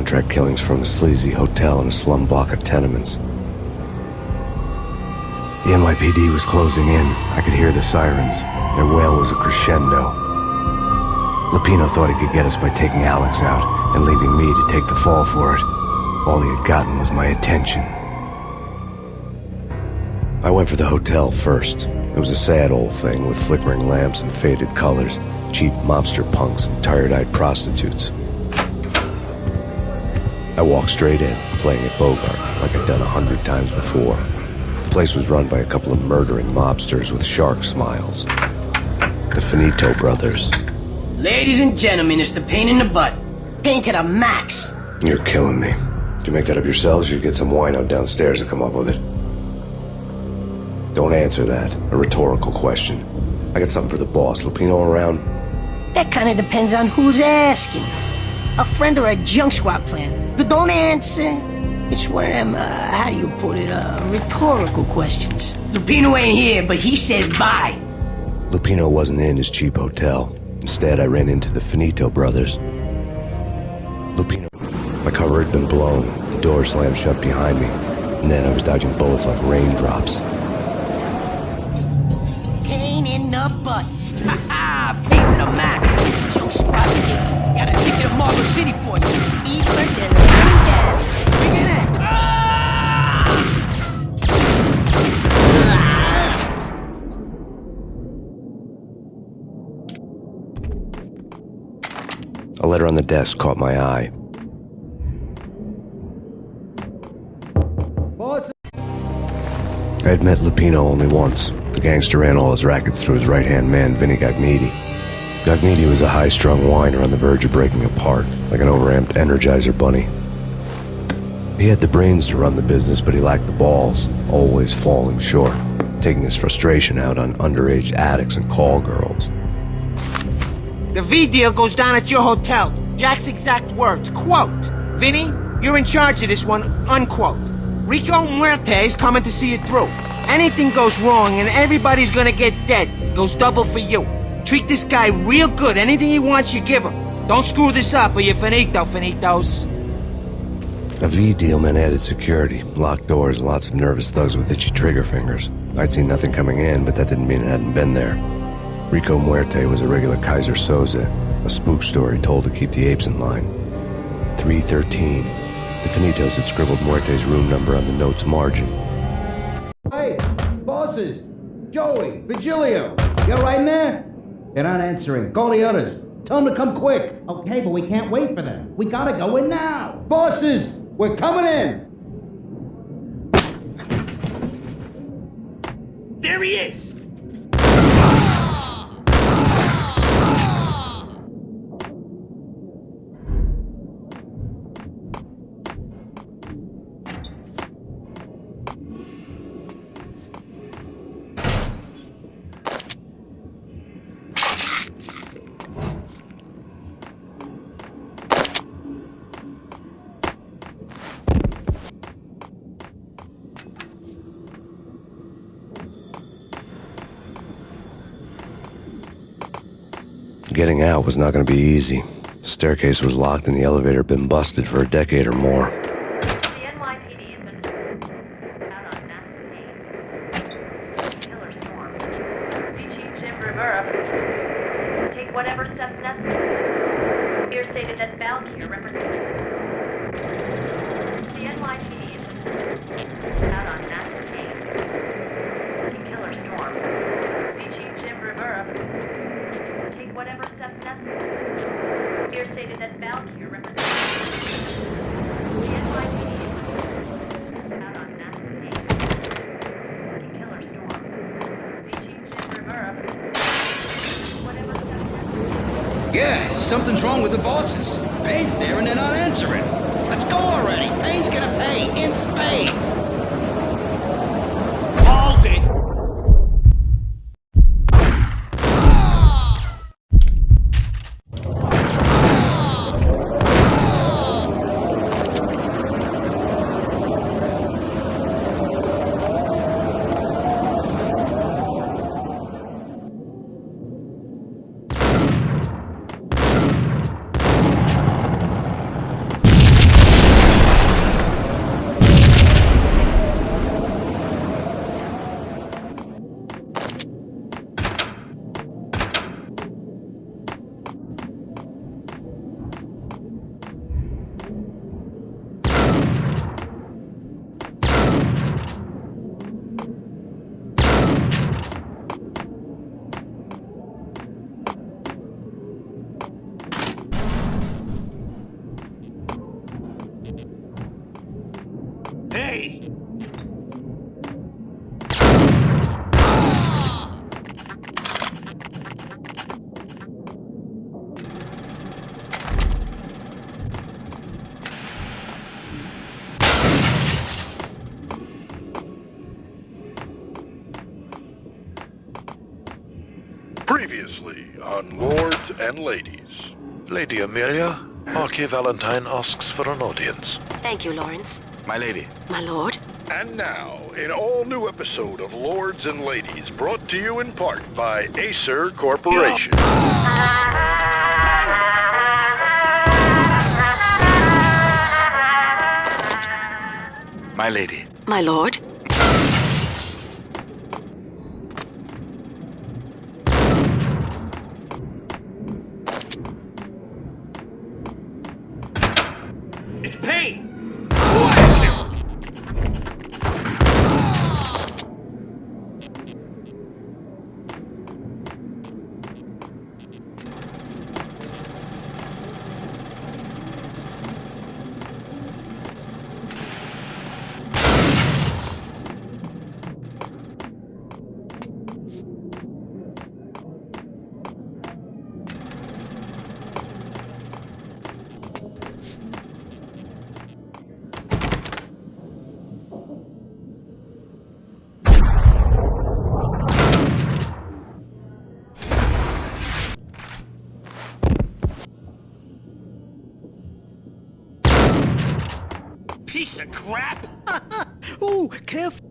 contract killings from a sleazy hotel and a slum block of tenements. The NYPD was closing in. I could hear the sirens. Their wail was a crescendo. Lupino thought he could get us by taking Alex out and leaving me to take the fall for it. All he had gotten was my attention. I went for the hotel first. It was a sad old thing with flickering lamps and faded colors, cheap mobster punks and tired-eyed prostitutes. I walked straight in, playing at Bogart like I'd done 100 times before. The place was run by a couple of murdering mobsters with shark smiles. The Finito brothers. Ladies and gentlemen, it's the pain in the butt. Pain to the max. You're killing me. Did you make that up yourselves, or you get some wino downstairs to come up with it? Don't answer that. A rhetorical question. I got something for the boss. Lupino around? That kind of depends on who's asking. A friend or a junk squad plan. Don't answer. It's one of them, how do you put it, rhetorical questions. Lupino ain't here, but he said bye. Lupino wasn't in his cheap hotel. Instead, I ran into the Finito brothers. Lupino. My cover had been blown. The door slammed shut behind me. And then I was dodging bullets like raindrops. Pain in the butt. Ha ha! Pain to the max. Junk squad kid. Got a ticket to Marble City for you. Eat first and bring down. Bring it in. A letter on the desk caught my eye. I had met Lupino only once. The gangster ran all his rackets through his right-hand man, Vinny Gagniti. Gagniti was a high-strung whiner on the verge of breaking apart, like an overamped Energizer bunny. He had the brains to run the business, but he lacked the balls, always falling short, taking his frustration out on underage addicts and call girls. The V deal goes down at your hotel. Jack's exact words, quote, "Vinny, you're in charge of this one," unquote. Rico Muerte's coming to see it through. Anything goes wrong and everybody's gonna get dead. Goes double for you. Treat this guy real good. Anything he wants, you give him. Don't screw this up or you're finito, finitos. A V deal meant added security, locked doors, and lots of nervous thugs with itchy trigger fingers. I'd seen nothing coming in, but that didn't mean it hadn't been there. Rico Muerte was a regular Kaiser Soze, a spook story told to keep the apes in line. 313. The Finitos had scribbled Muerte's room number on the note's margin. Hey, bosses! Joey, Vigilio, you all right in there? They're not answering. Call the others. Tell them to come quick. Okay, but we can't wait for them. We gotta go in now. Bosses, we're coming in. There he is! Getting out was not going to be easy. The staircase was locked and the elevator had been busted for a decade or more. The NYPD has been out on massive Payne. Killer storm. Chief Jim Rivera. Take whatever steps necessary. Here stated that Valkyrie represents. The NYPD has been out on massive Payne. Killer storm. Chief Jim Rivera. Take whatever steps necessary. Here stated that Valkyrie represents. The NYPD out on massive Payne. Killer storm. Chief Jim Rivera. Whatever steps necessary. Yeah, something's wrong with the bosses. Payne's there and they're not answering. Let's go already. Payne's gonna pay in spades. Hold it! Hey! Previously on Lords and Ladies. Lady Amelia, Marquis Valentine asks for an audience. Thank you, Lawrence. My lady. My lord. And now, an all-new episode of Lords and Ladies, brought to you in part by Acer Corporation. My lady. My lord. It's Payne! Piece of crap! Ooh, careful.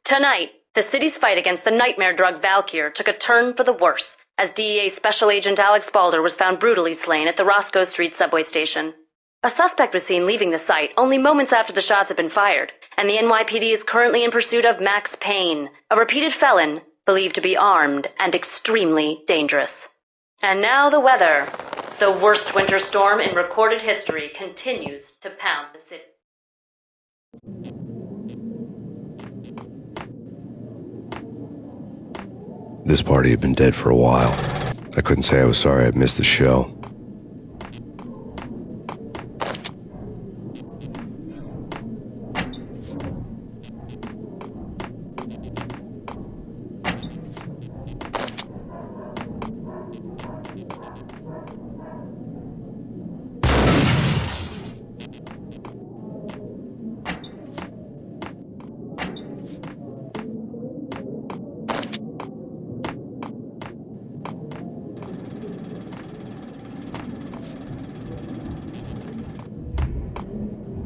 Tonight, the city's fight against the nightmare drug Valkyr took a turn for the worse as DEA Special Agent Alex Balder was found brutally slain at the Roscoe Street subway station. A suspect was seen leaving the site only moments after the shots had been fired, and the NYPD is currently in pursuit of Max Payne, a repeated felon believed to be armed and extremely dangerous. And now the weather. The worst winter storm in recorded history continues to pound the city. This party had been dead for a while. I couldn't say I was sorry I'd missed the show.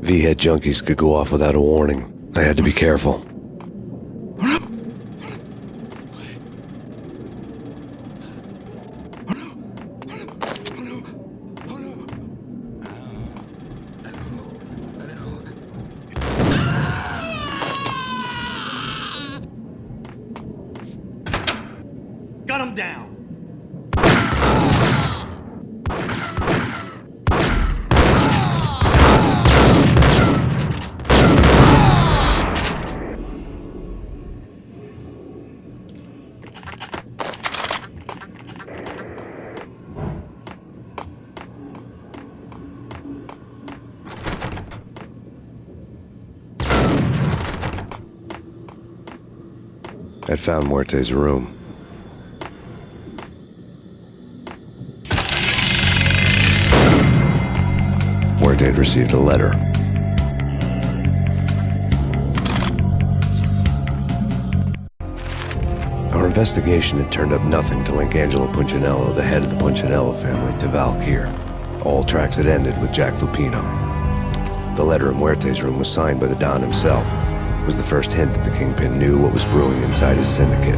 V-head junkies could go off without a warning. I had to be careful. Got him down! I'd found Muerte's room. Muerte had received a letter. Our investigation had turned up nothing to link Angelo Punchinello, the head of the Punchinello family, to Valkyr. All tracks had ended with Jack Lupino. The letter in Muerte's room was signed by the Don himself. It was the first hint that the Kingpin knew what was brewing inside his syndicate.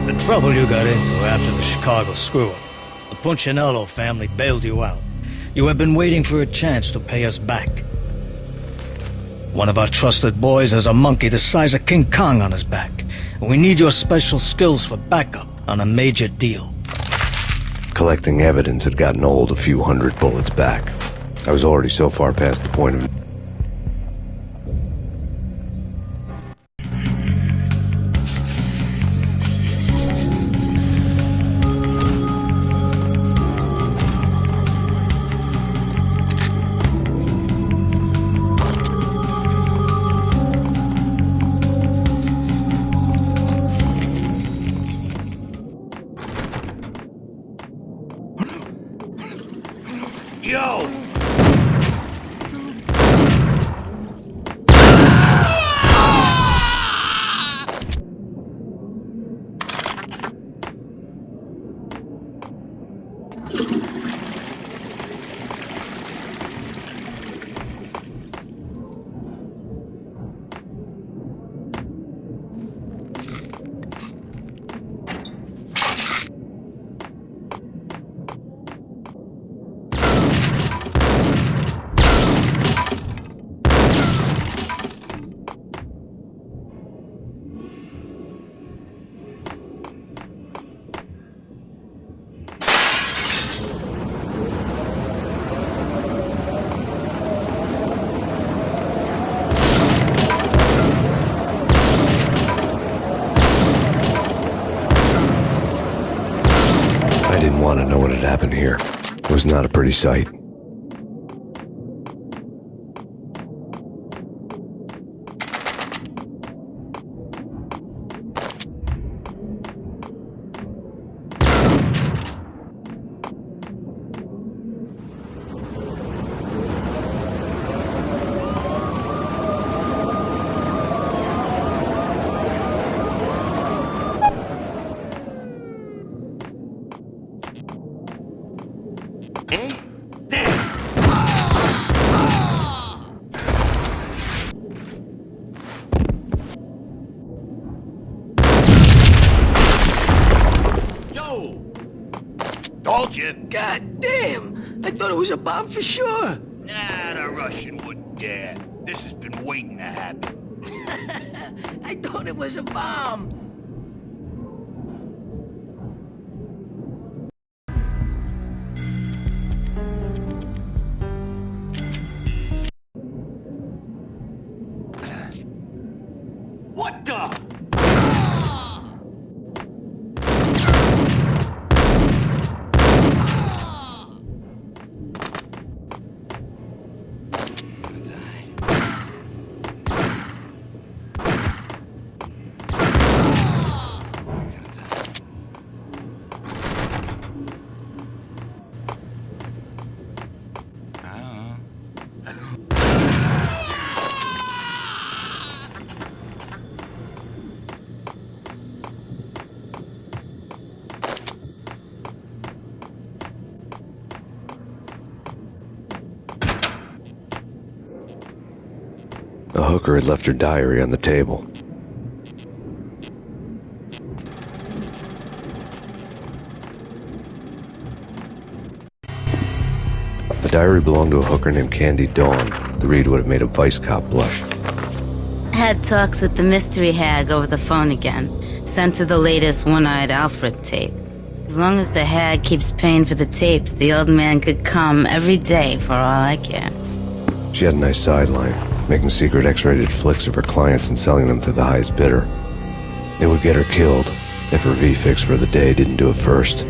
The trouble you got into after the Chicago screw-up. The Punchinello family bailed you out. You have been waiting for a chance to pay us back. One of our trusted boys has a monkey the size of King Kong on his back. We need your special skills for backup on a major deal. Collecting evidence had gotten old a few hundred bullets back. I was already so far past the point of... Yo! I didn't want to know what had happened here. It was not a pretty sight. Told you. God damn! I thought it was a bomb for sure. Nah, the Russian wouldn't dare. This has been waiting to happen. I thought it was a bomb. What the? The hooker had left her diary on the table. The diary belonged to a hooker named Candy Dawn. The read would have made a vice cop blush. Had talks with the mystery hag over the phone again. Sent her the latest One-Eyed Alfred tape. As long as the hag keeps paying for the tapes, the old man could come every day for all I care. She had a nice sideline, making secret X-rated flicks of her clients and selling them to the highest bidder. It would get her killed if her V-fix for the day didn't do it first.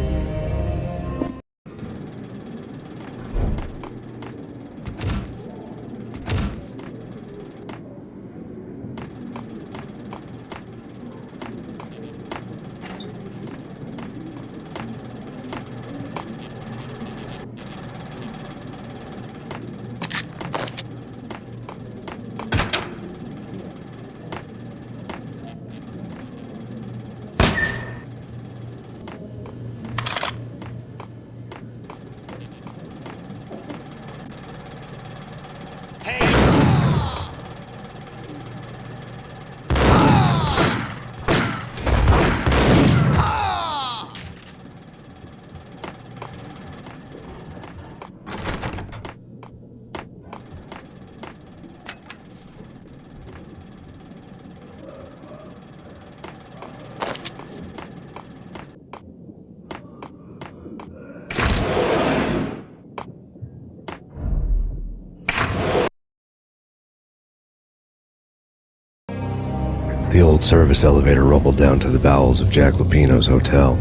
The old service elevator rumbled down to the bowels of Jack Lupino's hotel.